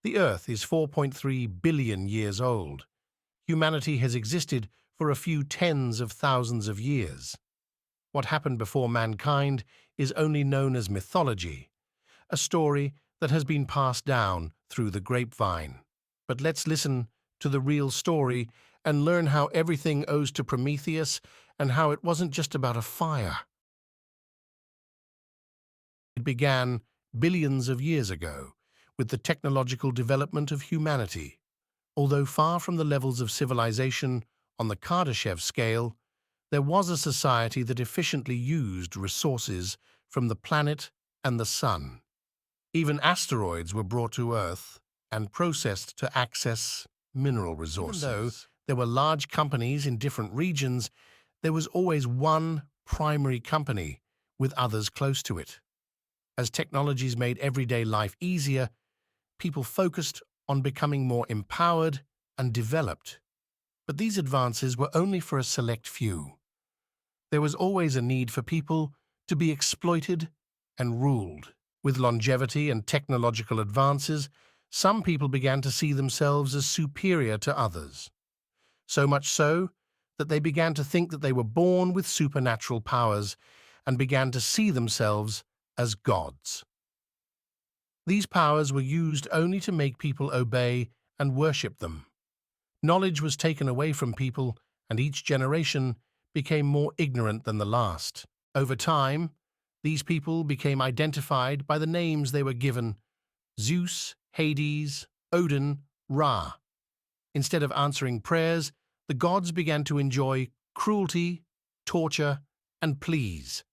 The Earth is 4.3 billion years old. Humanity has existed for a few tens of thousands of years. What happened before mankind is only known as mythology, a story that has been passed down through the grapevine. But let's listen to the real story and learn how everything owes to Prometheus and how it wasn't just about a fire. It began billions of years ago with the technological development of humanity. Although far from the levels of civilization on the Kardashev scale, there was a society that efficiently used resources from the planet and the sun. Even asteroids were brought to Earth and processed to access mineral resources. Even though there were large companies in different regions, there was always one primary company with others close to it. As technologies made everyday life easier, people focused on becoming more empowered and developed. But these advances were only for a select few. There was always a need for people to be exploited and ruled. With longevity and technological advances, some people began to see themselves as superior to others. So much so that they began to think that they were born with supernatural powers and began to see themselves as gods. These powers were used only to make people obey and worship them. Knowledge was taken away from people, and each generation became more ignorant than the last. Over time, these people became identified by the names they were given: Zeus, Hades, Odin, Ra. Instead of answering prayers, the gods began to enjoy cruelty, torture, and pleas.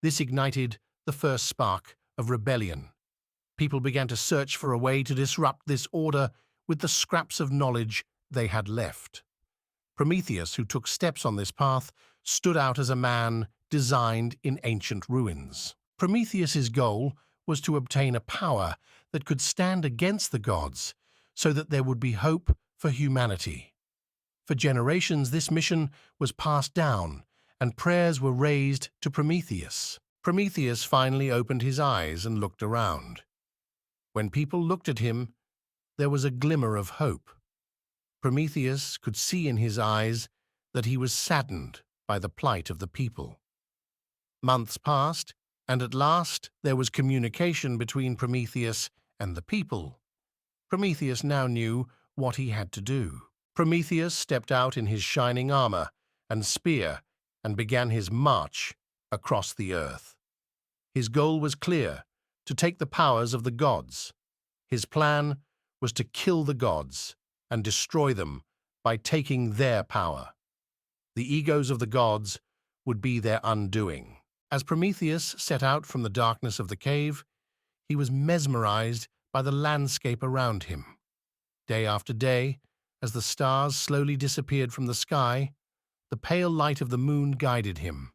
This ignited the first spark of rebellion. People began to search for a way to disrupt this order with the scraps of knowledge they had left. Prometheus, who took steps on this path, stood out as a man designed in ancient ruins. Prometheus's goal was to obtain a power that could stand against the gods so that there would be hope for humanity. For generations, this mission was passed down, and prayers were raised to Prometheus. Prometheus finally opened his eyes and looked around. When people looked at him, there was a glimmer of hope. Prometheus could see in his eyes that he was saddened by the plight of the people. Months passed, and at last there was communication between Prometheus and the people. Prometheus now knew what he had to do. Prometheus stepped out in his shining armor and spear and began his march across the earth. His goal was clear: to take the powers of the gods. His plan was to kill the gods and destroy them by taking their power. The egos of the gods would be their undoing. As Prometheus set out from the darkness of the cave, he was mesmerized by the landscape around him. Day after day, as the stars slowly disappeared from the sky, the pale light of the moon guided him.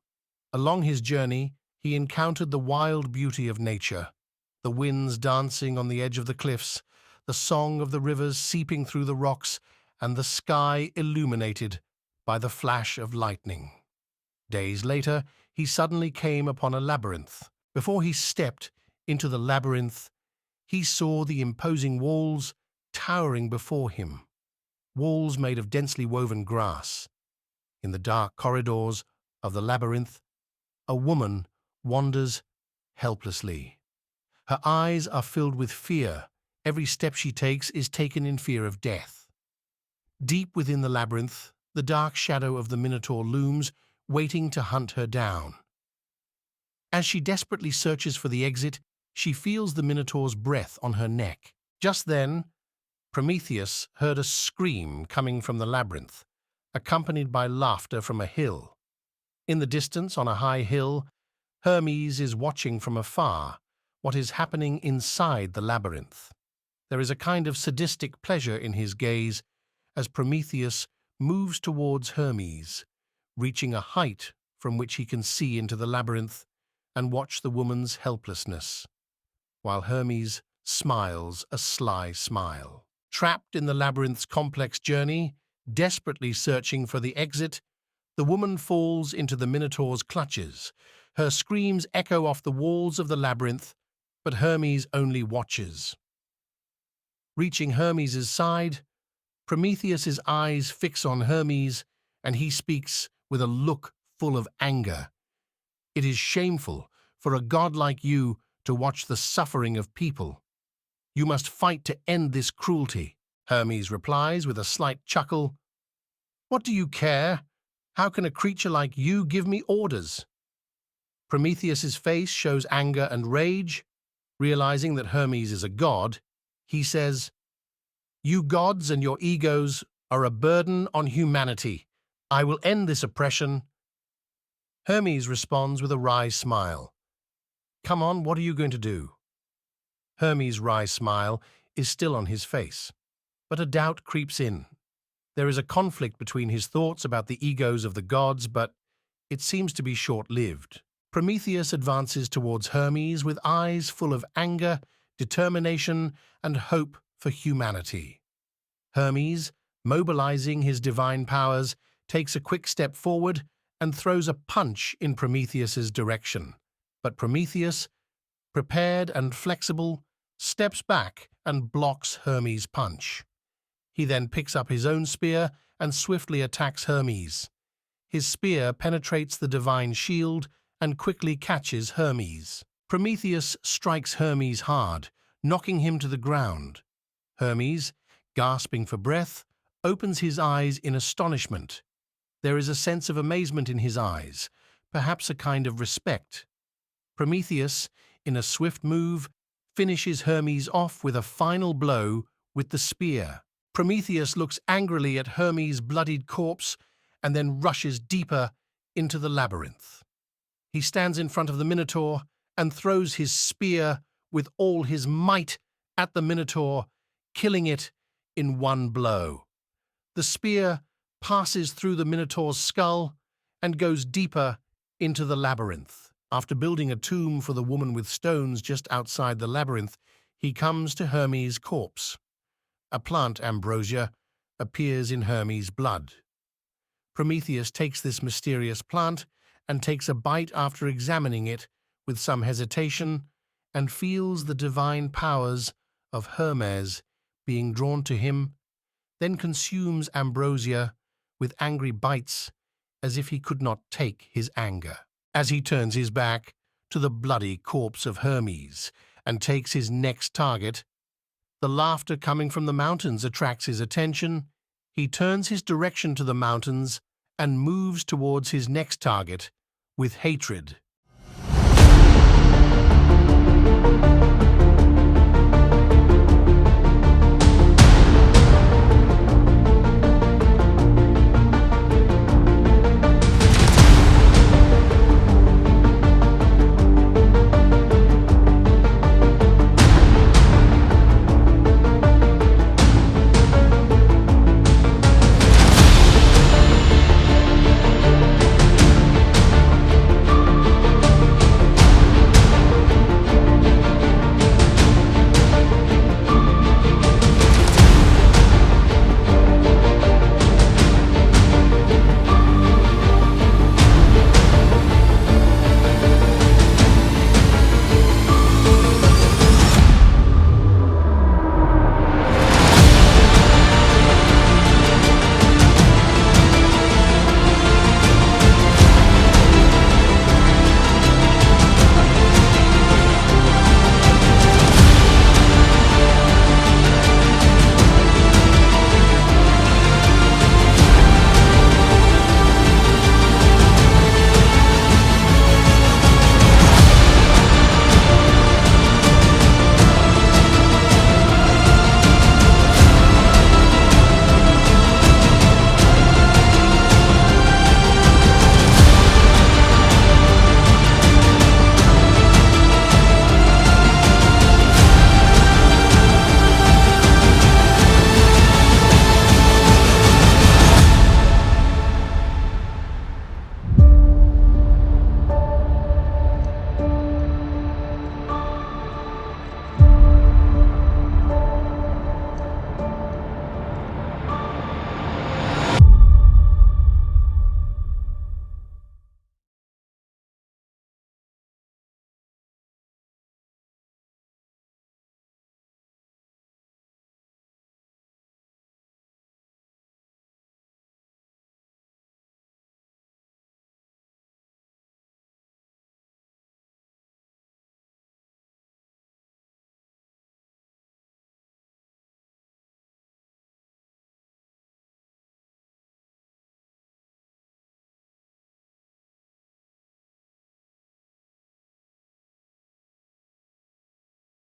Along his journey, he encountered the wild beauty of nature, the winds dancing on the edge of the cliffs, the song of the rivers seeping through the rocks, and the sky illuminated by the flash of lightning. Days later, he suddenly came upon a labyrinth. Before he stepped into the labyrinth, he saw the imposing walls towering before him, walls made of densely woven grass. In the dark corridors of the labyrinth, a woman wanders helplessly. Her eyes are filled with fear. Every step she takes is taken in fear of death. Deep within the labyrinth, the dark shadow of the Minotaur looms, waiting to hunt her down. As she desperately searches for the exit, she feels the Minotaur's breath on her neck. Just then, Prometheus heard a scream coming from the labyrinth, accompanied by laughter from a hill. In the distance, on a high hill, Hermes is watching from afar what is happening inside the labyrinth. There is a kind of sadistic pleasure in his gaze as Prometheus moves towards Hermes, reaching a height from which he can see into the labyrinth and watch the woman's helplessness, while Hermes smiles a sly smile. Trapped in the labyrinth's complex journey, desperately searching for the exit, the woman falls into the Minotaur's clutches. Her screams echo off the walls of the labyrinth, but Hermes only watches. Reaching Hermes' side, Prometheus's eyes fix on Hermes, and he speaks with a look full of anger. "It is shameful for a god like you to watch the suffering of people. You must fight to end this cruelty." Hermes replies with a slight chuckle. "What do you care? How can a creature like you give me orders?" Prometheus's face shows anger and rage. Realizing that Hermes is a god, he says, "You gods and your egos are a burden on humanity. I will end this oppression." Hermes responds with a wry smile. "Come on, what are you going to do?" Hermes' wry smile is still on his face, but a doubt creeps in. There is a conflict between his thoughts about the egos of the gods, but it seems to be short-lived. Prometheus advances towards Hermes with eyes full of anger, determination, and hope for humanity. Hermes, mobilizing his divine powers, takes a quick step forward and throws a punch in Prometheus's direction. But Prometheus, prepared and flexible, steps back and blocks Hermes' punch. He then picks up his own spear and swiftly attacks Hermes. His spear penetrates the divine shield and quickly catches Hermes. Prometheus strikes Hermes hard, knocking him to the ground. Hermes, gasping for breath, opens his eyes in astonishment. There is a sense of amazement in his eyes, perhaps a kind of respect. Prometheus, in a swift move, finishes Hermes off with a final blow with the spear. Prometheus looks angrily at Hermes' bloodied corpse and then rushes deeper into the labyrinth. He stands in front of the Minotaur and throws his spear with all his might at the Minotaur, killing it in one blow. The spear passes through the Minotaur's skull and goes deeper into the labyrinth. After building a tomb for the woman with stones just outside the labyrinth, he comes to Hermes' corpse. A plant, Ambrosia, appears in Hermes' blood. Prometheus takes this mysterious plant and takes a bite after examining it with some hesitation and feels the divine powers of Hermes being drawn to him, then consumes Ambrosia with angry bites as if he could not take his anger. As he turns his back to the bloody corpse of Hermes and takes his next target, the laughter coming from the mountains attracts his attention. He turns his direction to the mountains and moves towards his next target with hatred.